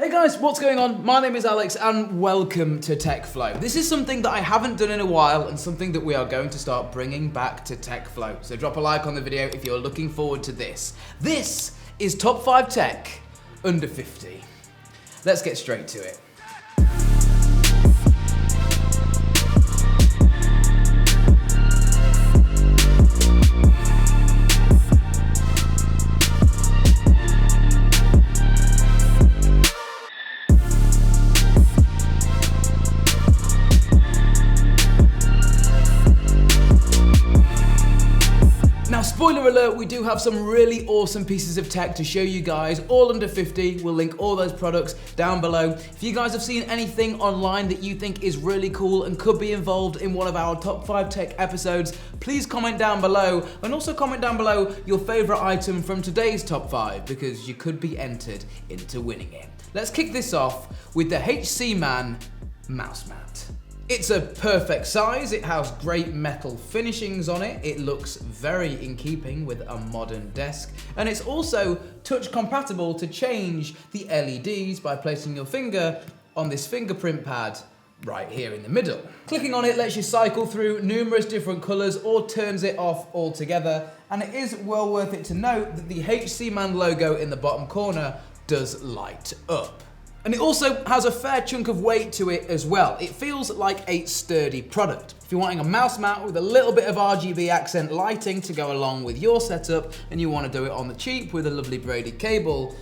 Hey guys, what's going on? My name is Alex and welcome to TechFlow. This is something that I haven't done in a while and something that we are going to start bringing back to TechFlow. So drop a like on the video if you're looking forward to this. This is Top 5 Tech Under 50. Let's get straight to it. Now, spoiler alert, we do have some really awesome pieces of tech to show you guys, all under 50. We'll link all those products down below. If you guys have seen anything online that you think is really cool and could be involved in one of our top 5 tech episodes, please comment down below, and also comment down below your favorite item from today's top 5, because you could be entered into winning it. Let's kick this off with the HCMan Mouse Mat. It's a perfect size, it has great metal finishings on it, it looks very in keeping with a modern desk, and it's also touch compatible to change the LEDs by placing your finger on this fingerprint pad right here in the middle. Clicking on it lets you cycle through numerous different colours or turns it off altogether, and it is well worth it to note that the HCMan logo in the bottom corner does light up. And it also has a fair chunk of weight to it as well. It feels like a sturdy product. If you're wanting a mouse mat with a little bit of RGB accent lighting to go along with your setup, and you want to do it on the cheap with a lovely braided cable,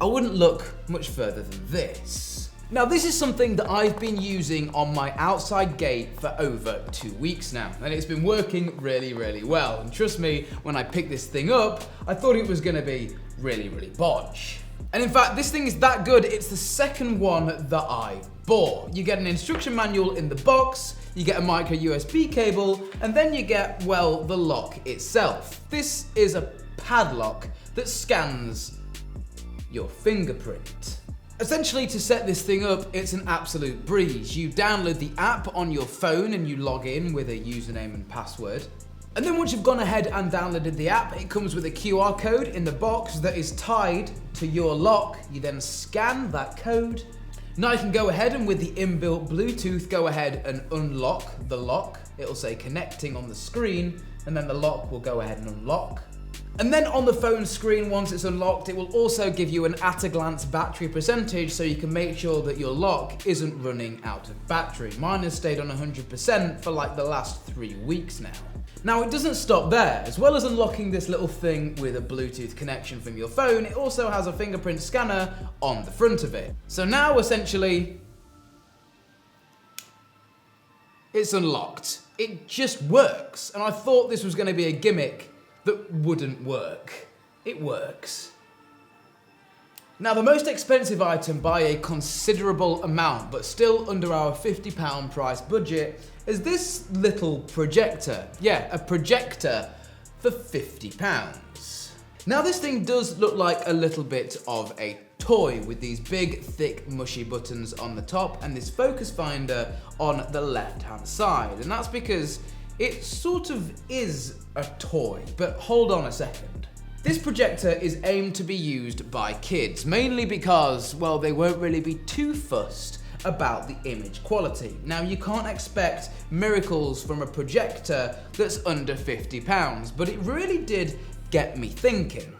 I wouldn't look much further than this. Now, this is something that I've been using on my outside gate for over 2 weeks now, and it's been working really, really well. And trust me, when I picked this thing up, I thought it was gonna be really, really bodge. And in fact, this thing is that good, it's the second one that I bought. You get an instruction manual in the box, you get a micro USB cable, and then you get, well, the lock itself. This is a padlock that scans your fingerprint. Essentially, to set this thing up, it's an absolute breeze. You download the app on your phone and you log in with a username and password. And then once you've gone ahead and downloaded the app, it comes with a QR code in the box that is tied to your lock. You then scan that code. Now you can go ahead and with the inbuilt Bluetooth, go ahead and unlock the lock. It'll say connecting on the screen, and then the lock will go ahead and unlock. And then on the phone screen, once it's unlocked, it will also give you an at-a-glance battery percentage so you can make sure that your lock isn't running out of battery. Mine has stayed on 100% for like the last 3 weeks now. Now, it doesn't stop there. As well as unlocking this little thing with a Bluetooth connection from your phone, it also has a fingerprint scanner on the front of it. So now, essentially, it's unlocked. It just works. And I thought this was going to be a gimmick that wouldn't work. It works. Now, the most expensive item by a considerable amount, but still under our £50 price budget, is this little projector. Yeah, a projector for £50. Now, this thing does look like a little bit of a toy with these big, thick, mushy buttons on the top and this focus finder on the left-hand side. And that's because it sort of is a toy, but hold on a second. This projector is aimed to be used by kids, mainly because, well, they won't really be too fussed about the image quality. Now, you can't expect miracles from a projector that's under £50, but it really did get me thinking.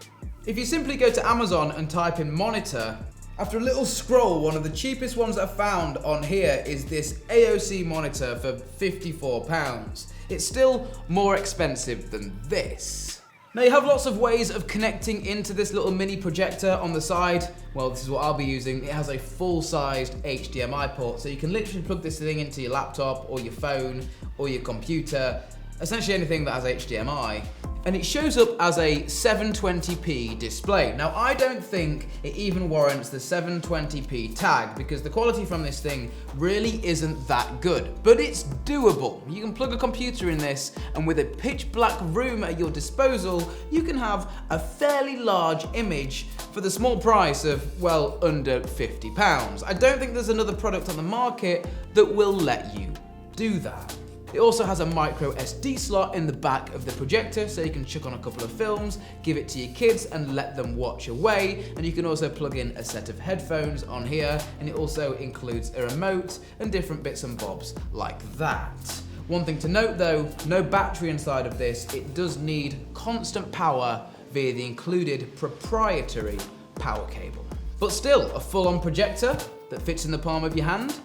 If you simply go to Amazon and type in monitor, after a little scroll, one of the cheapest ones I found on here is this AOC monitor for £54. It's still more expensive than this. Now, you have lots of ways of connecting into this little mini projector on the side. Well, this is what I'll be using. It has a full-sized HDMI port, so you can literally plug this thing into your laptop or your phone or your computer, essentially anything that has HDMI. And it shows up as a 720p display. Now, I don't think it even warrants the 720p tag because the quality from this thing really isn't that good, but it's doable. You can plug a computer in this, and with a pitch black room at your disposal, you can have a fairly large image for the small price of, well, under £50. I don't think there's another product on the market that will let you do that. It also has a micro SD slot in the back of the projector, so you can chuck on a couple of films, give it to your kids and let them watch away. And you can also plug in a set of headphones on here, and it also includes a remote and different bits and bobs like that. One thing to note though, no battery inside of this. It does need constant power via the included proprietary power cable. But still, a full-on projector that fits in the palm of your hand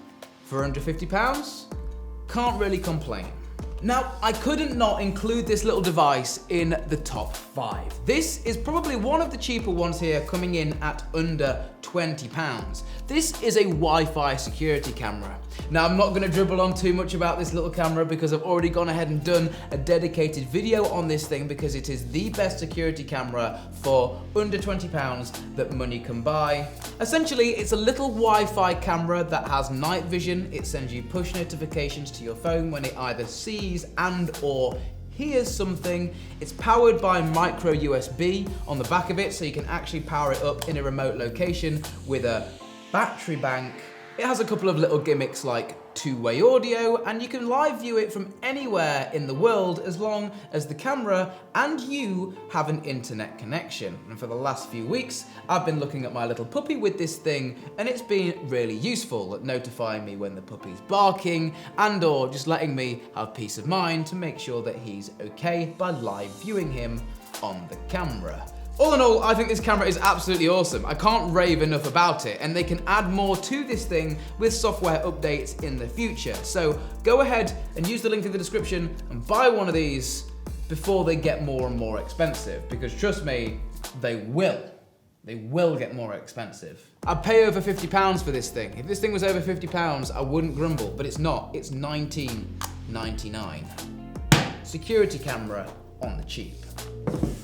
for under £50, can't really complain. Now, I couldn't not include this little device in the top 5. This is probably one of the cheaper ones here, coming in at under £20. This is a Wi-Fi security camera. Now, I'm not gonna dribble on too much about this little camera because I've already gone ahead and done a dedicated video on this thing, because it is the best security camera for under £20 that money can buy. Essentially, it's a little Wi-Fi camera that has night vision. It sends you push notifications to your phone when it either sees and or here's something. It's powered by micro USB on the back of it, so you can actually power it up in a remote location with a battery bank. It has a couple of little gimmicks like two-way audio, and you can live view it from anywhere in the world as long as the camera and you have an internet connection. And for the last few weeks, I've been looking at my little puppy with this thing, and it's been really useful at notifying me when the puppy's barking and or just letting me have peace of mind to make sure that he's okay by live viewing him on the camera. All in all, I think this camera is absolutely awesome. I can't rave enough about it, and they can add more to this thing with software updates in the future. So go ahead and use the link in the description and buy one of these before they get more and more expensive, because trust me, they will. They will get more expensive. I'd pay over £50 for this thing. If this thing was over £50, I wouldn't grumble, but it's not. It's $19.99. Security camera on the cheap.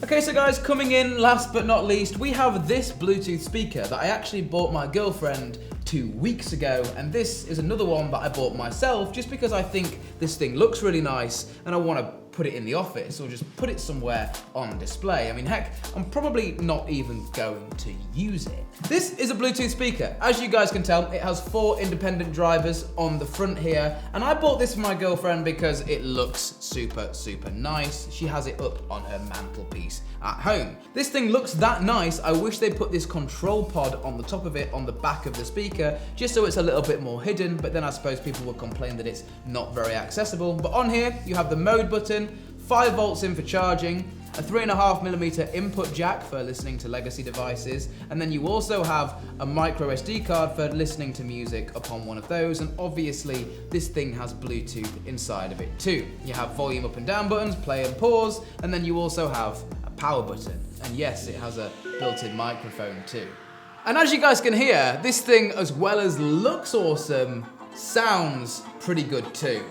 Okay, so guys, coming in last but not least, we have this Bluetooth speaker that I actually bought my girlfriend 2 weeks ago, and this is another one that I bought myself just because I think this thing looks really nice and I want to put it in the office or just put it somewhere on display. I mean, heck, I'm probably not even going to use it. This is a Bluetooth speaker. As you guys can tell, it has 4 independent drivers on the front here, and I bought this for my girlfriend because it looks super, super nice. She has it up on her mantelpiece at home. This thing looks that nice, I wish they put this control pod on the top of it on the back of the speaker, just so it's a little bit more hidden, but then I suppose people will complain that it's not very accessible. But on here, you have the mode button, 5 volts in for charging, a 3.5mm input jack for listening to legacy devices, and then you also have a micro SD card for listening to music upon one of those, and obviously this thing has Bluetooth inside of it too. You have volume up and down buttons, play and pause, and then you also have a power button, and yes, it has a built-in microphone too. And as you guys can hear, this thing, as well as looks awesome, sounds pretty good too.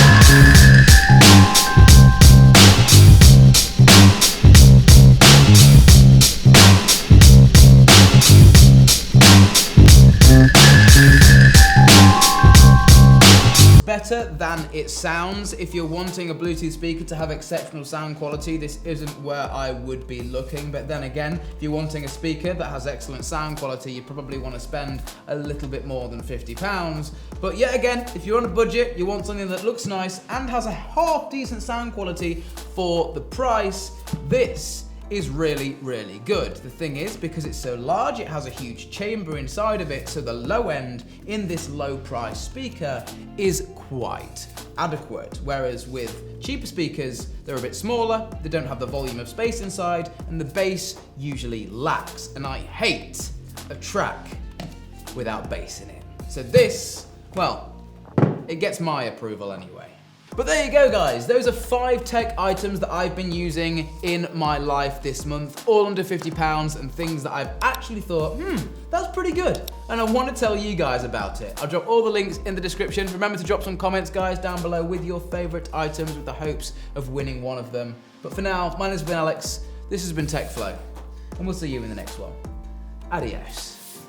Better than it sounds. If you're wanting a Bluetooth speaker to have exceptional sound quality, this isn't where I would be looking. But then again, if you're wanting a speaker that has excellent sound quality, you probably want to spend a little bit more than £50. But yet again, if you're on a budget, you want something that looks nice and has a half decent sound quality for the price, this is really, really good. The thing is, because it's so large, it has a huge chamber inside of it, so the low end in this low price speaker is quite adequate. Whereas with cheaper speakers, they're a bit smaller, they don't have the volume of space inside, and the bass usually lacks. And I hate a track without bass in it. So this, well, it gets my approval anyway. But there you go, guys. Those are 5 tech items that I've been using in my life this month, all under £50, and things that I've actually thought, that's pretty good. And I want to tell you guys about it. I'll drop all the links in the description. Remember to drop some comments, guys, down below with your favorite items with the hopes of winning one of them. But for now, my name's been Alex. This has been TechFlow, and we'll see you in the next one. Adios.